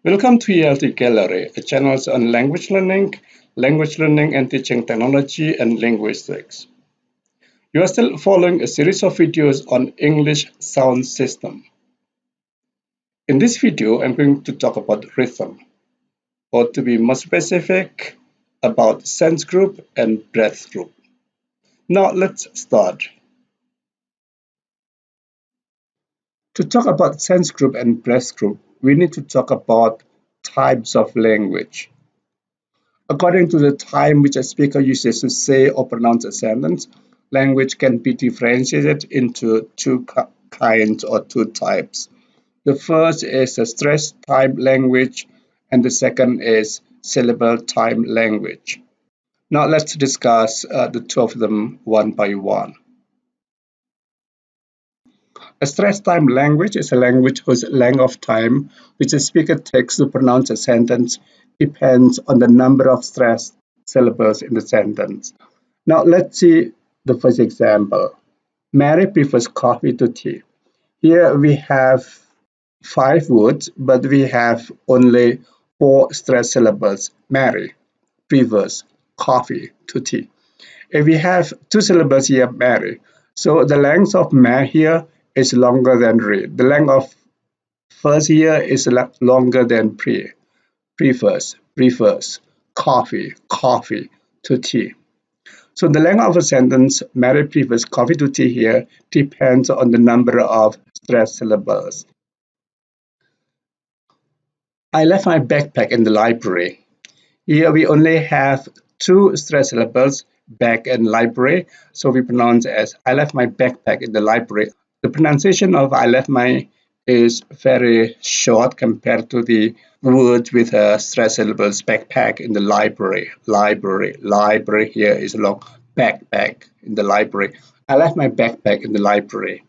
Welcome to ELT Gallery, a channel on language learning and teaching technology and linguistics. You are still following a series of videos on English sound system. In this video, I'm going to talk about rhythm, or to be more specific, about sense group and breath group. Now let's start. To talk about sense group and breath group, we need to talk about types of language. According to the time which a speaker uses to say or pronounce a sentence, language can be differentiated into two kinds or two types. The first is a stress type language, and the second is syllable type language. Now let's discuss the two of them one by one. A stress time language is a language whose length of time which a speaker takes to pronounce a sentence depends on the number of stressed syllables in the sentence. Now let's see the first example. Mary prefers coffee to tea. Here we have 5 words, but we have only 4 stressed syllables. Mary prefers coffee to tea. If we have 2 syllables here, Mary, so the length of Mary here is longer than read. The length of first here is longer than prefers, coffee to tea. So the length of a sentence, Mary prefers coffee to tea here, depends on the number of stressed syllables. I left my backpack in the library. Here we only have 2 stressed syllables, back and library, so we pronounce as I left my backpack in the library. The pronunciation of I left my is very short compared to the words with stressed syllables, backpack in the library here is long, backpack in the library. I left my backpack in the library.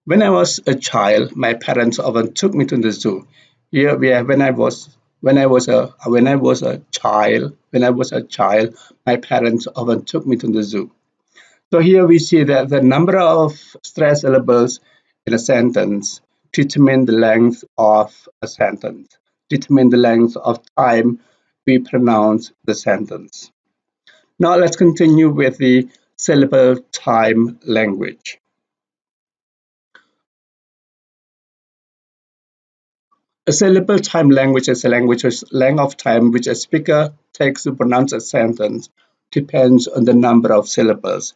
When I was a child, my parents often took me to the zoo. Here we have when I was a child, my parents often took me to the zoo. So here we see that the number of stressed syllables in a sentence determine the length of a sentence, determine the length of time we pronounce the sentence. Now let's continue with the syllable time language. A syllable time language is a language whose length of time which a speaker takes to pronounce a sentence depends on the number of syllables.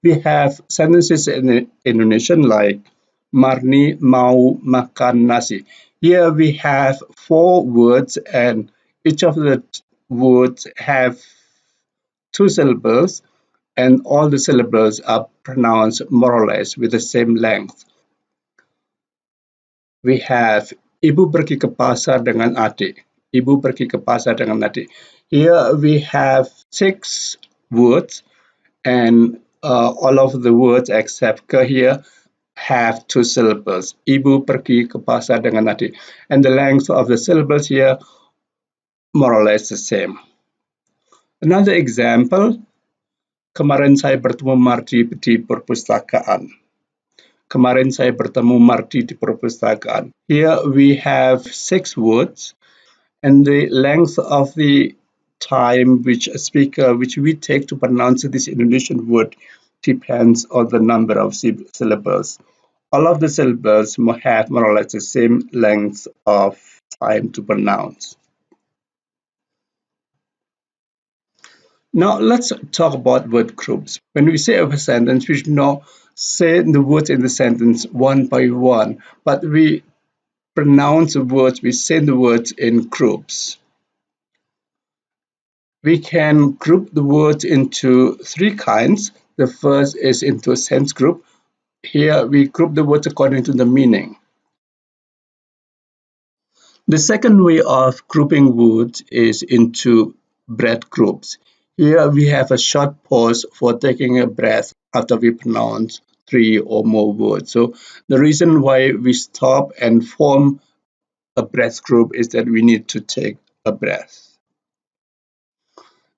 We have sentences in Indonesian like Marni mau makan nasi. Here we have 4 words and each of the words have 2 syllables and all the syllables are pronounced more or less with the same length. We have Ibu pergi ke pasar dengan adik. Ibu pergi ke pasar dengan adik. Here we have 6 words and all of the words except ke here have 2 syllables. Ibu pergi ke pasar dengan adik. And the length of the syllables here more or less the same. Another example, kemarin saya bertemu Mardi di perpustakaan. Kemarin saya bertemu Mardi di perpustakaan. Here we have 6 words and the length of the time which we take to pronounce this Indonesian word depends on the number of syllables. All of the syllables have more or less the same length of time to pronounce. Now let's talk about word groups. When we say a sentence, we should not say the words in the sentence one by one, but we pronounce the words, we say the words in groups. We can group the words into 3 kinds. The first is into a sense group. Here we group the words according to the meaning. The second way of grouping words is into breath groups. Here we have a short pause for taking a breath after we pronounce 3 or more words. So the reason why we stop and form a breath group is that we need to take a breath.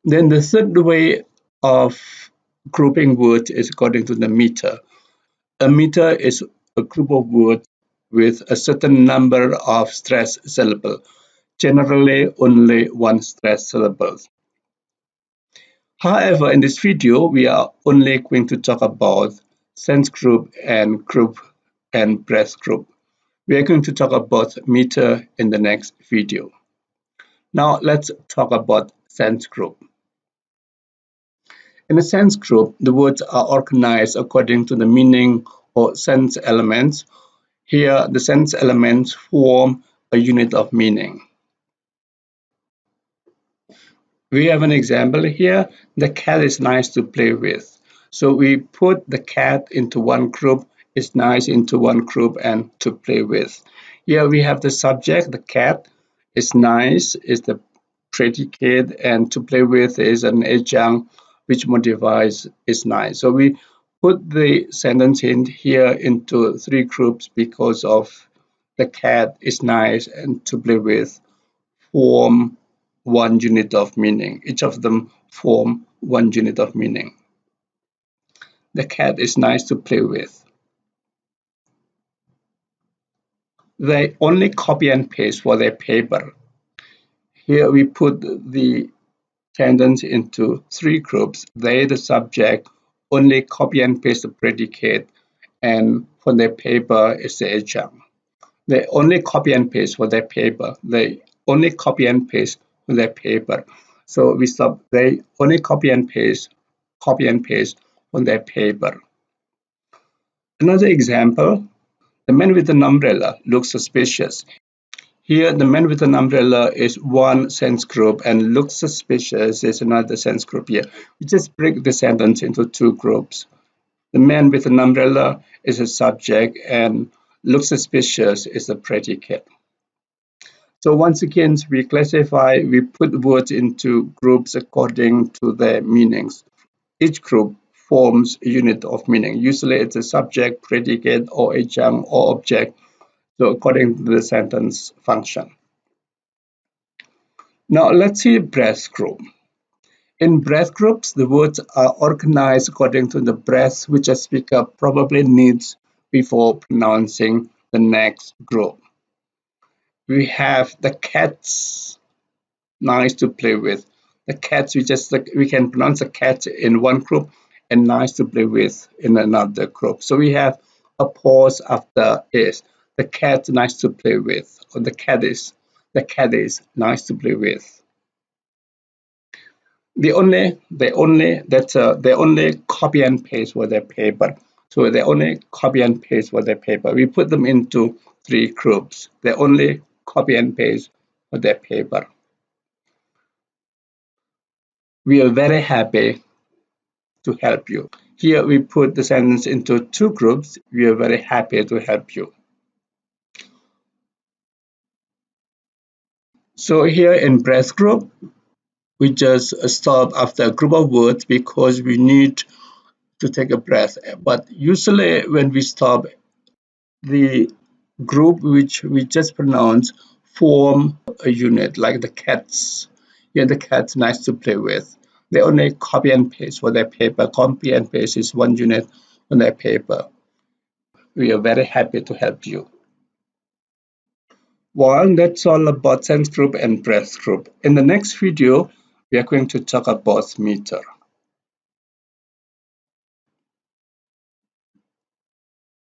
Then the third way of grouping words is according to the meter. A meter is a group of words with a certain number of stressed syllables, generally only one stressed syllable. However, in this video, we are only going to talk about sense group and breath group. We are going to talk about meter in the next video. Now let's talk about sense group. In a sense group, the words are organized according to the meaning or sense elements. Here, the sense elements form a unit of meaning. We have an example here. The cat is nice to play with. So we put the cat into one group, it's nice into one group and to play with. Here we have the subject, the cat is nice, is the predicate, and to play with is an adjunct which modifies is nice. So we put the sentence in here into three groups because of the cat is nice and to play with form one unit of meaning. Each of them form one unit of meaning. The cat is nice to play with. They only copy and paste for their paper. Here we put the sentence into three groups. They, the subject, only copy and paste the predicate, and for their paper is the adjunct. They only copy and paste for their paper. They only copy and paste for their paper. So we stop. They only copy and paste on their paper. Another example, the man with an umbrella looks suspicious. Here, the man with an umbrella is one sense group and looks suspicious is another sense group here. We just break the sentence into two groups. The man with an umbrella is a subject and looks suspicious is a predicate. So once again, we put words into groups according to their meanings. Each group forms a unit of meaning. Usually it's a subject, predicate, or adjunct, or object, so according to the sentence function. Now let's see breath group. In breath groups, the words are organized according to the breath which a speaker probably needs before pronouncing the next group. We have the cats, nice to play with. The cats, we can pronounce the cat in one group and nice to play with in another group. So we have a pause after is. The cat nice to play with, or the cat is nice to play with. They only copy and paste for their paper. So they only copy and paste for their paper. We put them into three groups. They only copy and paste for their paper. We are very happy to help you. Here we put the sentence into two groups. We are very happy to help you. So here in breath group, we just stop after a group of words because we need to take a breath. But usually when we stop, the group which we just pronounced form a unit like the cats. Here the cats nice to play with. They only copy and paste for their paper. Copy and paste is one unit on their paper. We are very happy to help you. Well, that's all about sense group and breath group. In the next video, we are going to talk about meter.